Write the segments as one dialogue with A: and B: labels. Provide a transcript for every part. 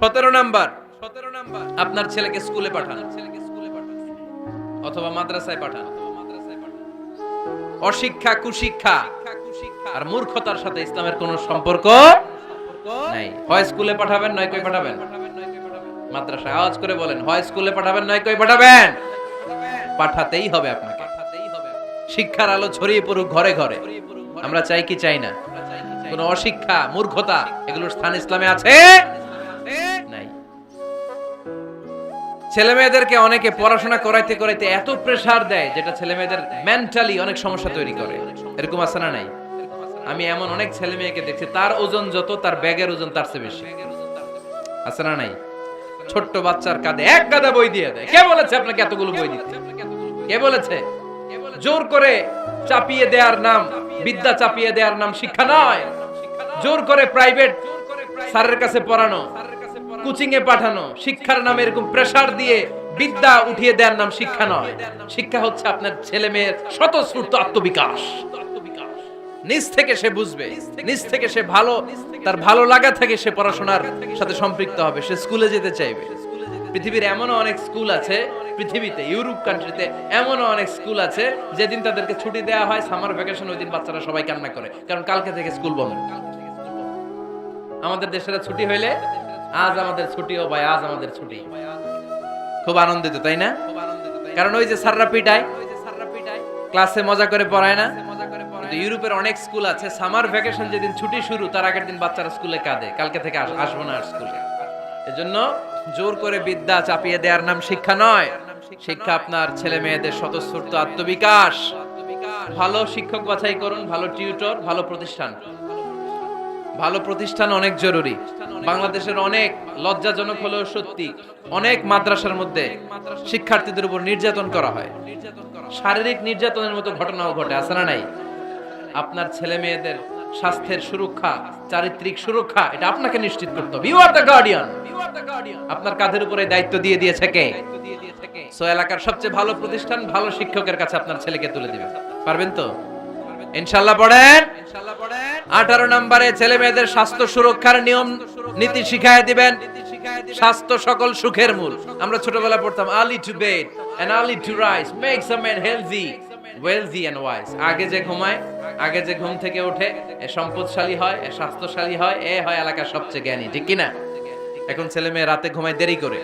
A: 17 number, আপনার ছেলেকে স্কুলে পাঠান অথবা মাদ্রাসায় পাঠান। অশিক্ষা, কুশিক্ষা আর মূর্খতার সাথে ইসলামের কোনো সম্পর্ক নাই। হয় স্কুলে পাঠাবেন, নয় কই পাঠাবেন মাদ্রাসায়। আওয়াজ করে বলেন, হয় স্কুলে পাঠাবেন, নয় কই পাঠাবেন। পাঠাতেই হবে আপনাকে। শিক্ষার আলো ছড়িয়ে পড়ুক ঘরে ঘরে। আমরা চাই কি চাই না? কোন অশিক্ষা, মূর্খতা এগুলোর স্থান ইসলামে আছে নাই। ছেলে মেয়েদেরকে অনেকে পড়াশোনা করাইতে করাইতে এত প্রেসার দেয়, যেটা ছেলে মেয়েদের মেন্টালি অনেক সমস্যা তৈরি করে। এরকম আছে না নাই? আমি এমন অনেক ছেলে মেয়েকে দেখছি, তার ওজন যত, তার ব্যাগের ওজন তার চেয়ে বেশি। আছে না নাই? ছোট্ট বাচ্চার কাঁধে এক গাদা বই দিয়ে দেয়। কে বলেছে আপনাকে এতগুলো বই দিতে? কে বলেছে? জোর করে চাপিয়ে দেওয়ার নাম বিদ্যা, চাপিয়ে দেওয়ার নাম শিক্ষা নয়। জোর করে প্রাইভেট স্যারের কাছে পড়ানো, কোচিং এ পাঠানো, শিক্ষার নামে এরকম প্রেসার দিয়ে বিদ্যা উঠিয়ে দেওয়ার নাম শিক্ষা নয়। শিক্ষা হচ্ছে আপনার ছেলে মেয়ের স্বতঃস্ফূর্ত আত্মবিকাশ। নিজ থেকে সে বুঝবে, নিজ থেকে সে ভালো, তার ভালো লাগা থেকে সে পড়াশোনার সাথে সম্পৃক্ত হবে, সে স্কুলে যেতে চাইবে। পৃথিবীর এমনও অনেক স্কুল আছে, পৃথিবীতে ইউরোপ কান্ট্রিতে এমনও অনেক স্কুল আছে, যেদিন তাদেরকে ছুটি দেওয়া হয় সামার ভ্যাকেশন, ওই দিন বাচ্চারা সবাই কান্না করে, কারণ কালকে থেকে স্কুল বন্ধ। আমাদের দেশের ছুটি হইলে আজ আমাদের ছুটি, ও ভাই আজ আমাদের ছুটি, খুব আনন্দিত, তাই না? কারণ ওই যে স্যাররা পিটায়, ক্লাসে মজা করে পড়ায় না। কিন্তু ইউরোপের অনেক স্কুল আছে, সামার ভ্যাকেশন যেদিন ছুটি শুরু, তার আগের দিন বাচ্চারা স্কুলে কাঁদে, কালকে থেকে আসবো না আর স্কুলে। এজন্য জোর করে বিদ্যা চাপিয়ে দেওয়ার নাম শিক্ষা নয়। শিক্ষা আপনার ছেলে মেয়েদের স্বতঃস্ফূর্ত আত্মবিকাশ। ভালো শিক্ষক বাছাই করুন, ভালো টিউটর, ভালো প্রতিষ্ঠান। ভালো প্রতিষ্ঠান অনেক জরুরি। বাংলাদেশের অনেক লজ্জাজনক হলেও সত্যি, অনেক মাদ্রাসার মধ্যে শিক্ষার্থীদের উপর নির্যাতন করা হয়। শারীরিক নির্যাতনের মতো ঘটনাও ঘটে, আছে না নাই? আপনার ছেলে মেয়েদের স্বাস্থ্যের সুরক্ষা, চারিত্রিক সুরক্ষা, এটা আপনাকে নিশ্চিত করতে হবে। You are the guardian. আপনার কাঁধের উপরে দায়িত্ব দিয়ে দিয়েছে কে? সো এলাকার সবচেয়ে ভালো প্রতিষ্ঠান, ভালো শিক্ষকের কাছে আপনার ছেলেকে তুলে দিবেন। পারবেন তো? ইনশাআল্লাহ পড়েন। 18 নম্বরে ছেলে মেয়েদের স্বাস্থ্য সুরক্ষার নিয়ম নীতি শিখায় দিবেন। স্বাস্থ্য সকল সুখের মূল। আমরা ছোটবেলা পড়তাম, early to bed and early to rise makes a man healthy, wealthy and wise. আগে যে ঘুমায়, আগে যে ঘুম থেকে ওঠে, এ সম্পদশালী হয়, এ স্বাস্থ্যশালী হয়, এ হয় এলাকার সবচেয়ে জ্ঞানী, ঠিক কি না? এখন ছেলে মেয়ে রাতে ঘুমায় দেরি করে,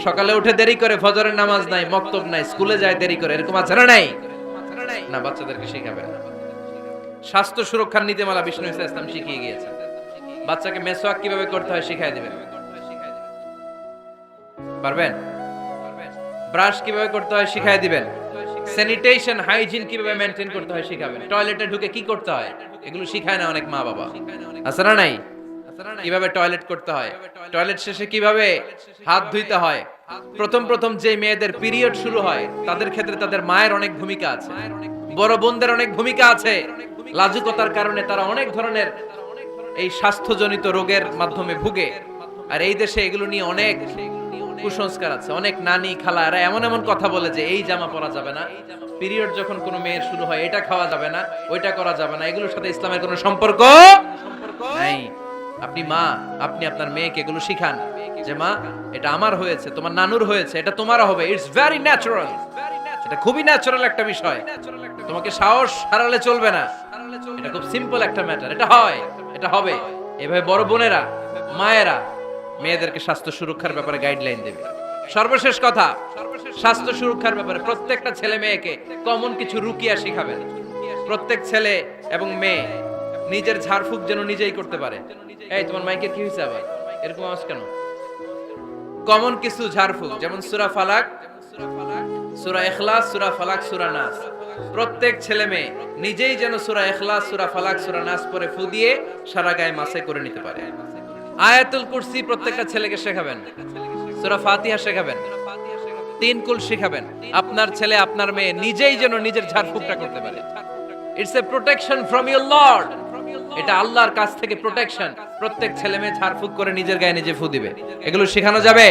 A: সকালে উঠে দেরি করে, ফজরের নামাজ নাই, মক্তব নাই, স্কুলে যায় দেরি করে, এরকম আছে না নাই? না, বাচ্চাদেরকে শিখাবেন। স্বাস্থ্য সুরক্ষার নীতিমালা বিষ্ণু ইসলাম শিখিয়ে গিয়েছে। বাচ্চাকে মেসওয়াক কিভাবে করতে হয় শিখাই দিবেন। পারবেন? ব্রাশ কিভাবে করতে হয় শিখাই দিবেন। স্যানিটেশন, হাইজিন কিভাবে মেইনটেইন করতে হয় শিখাবেন। টয়লেটে ঢুকে কি করতে হয় এগুলো শিখায় না অনেক মা বাবা, আছে না নাই? কিভাবে টয়লেট করতে হয়, টয়লেট শেষে কিভাবে হাত ধুইতে হয়। প্রথম যে মেয়েদের পিরিয়ড শুরু হয়, তাদের ক্ষেত্রে তাদের মায়ের অনেক ভূমিকা আছে, বড় বোনদের অনেক ভূমিকা আছে। লাজুকতার কারণে তারা অনেক ধরনের এই স্বাস্থ্যজনিত রোগের মাধ্যমে ভুগে। আর এই দেশে এগুলো নিয়ে অনেক কুসংস্কার আছে। অনেক নানি খালা এরা এমন এমন কথা বলে যে এই জামা পরা যাবে না, পিরিয়ড যখন কোনো মেয়ের শুরু হয় এটা খাওয়া যাবে না, ওইটা করা যাবে না। এগুলোর সাথে ইসলামের কোনো সম্পর্ক নাই। আপনি মা, আপনি আপনার মেয়েকে এগুলো শিখান যে মা, এটা আমার হয়েছে, তোমার নানুর হয়েছে, এটা তোমারও হবে। It's very natural. এটা খুবই ন্যাচারাল একটা বিষয়। তোমাকে সাহস হারালে চলবে না। এটা খুব সিম্পল একটা ম্যাটার। এটা হয়, এটা হবে। এভাবে বড় বোনেরা, মায়েরা মেয়েদেরকে স্বাস্থ্য সুরক্ষার ব্যাপারে গাইডলাইন দেবে। সর্বশেষ কথা, স্বাস্থ্য সুরক্ষার ব্যাপারে প্রত্যেকটা ছেলে মেয়েকে কমন কিছু রুকিয়া শিখাবেন। প্রত্যেক ছেলে এবং মেয়ে নিজের ঝাড়ফুঁক যেন নিজেই করতে পারে। এই তোমার মাইকের কি হয়েছে আবার, এরকম আওয়াজ কেন? কমন কিছু ঝাড়ফুঁক, যেমন সূরা ফালাক, সূরা ইখলাস, সূরা ফালাক, সূরা নাস। প্রত্যেক ছেলে মেয়ে নিজেই যেন সূরা ইখলাস, সূরা ফালাক, সূরা নাস পড়ে ফু দিয়ে সারা গায়ে মাসে করে নিতে পারে। আয়াতুল কুরসি প্রত্যেকটা ছেলেকে শেখাবেন। সূরা ফাতিহা শেখাবেন। 3 কুল শেখাবেন। আপনার ছেলে, আপনার মেয়ে নিজেই যেন নিজের ঝাড়ফুঁকটা করতে পারে। It's a protection from your Lord. এটা আল্লাহর কাছ থেকে প্রোটেকশন। প্রত্যেক ছেলে মেয়ে ঝাড়ফুঁক করে নিজের গায়ে নিজে ফু দিবে। এগুলো শেখানো যাবে।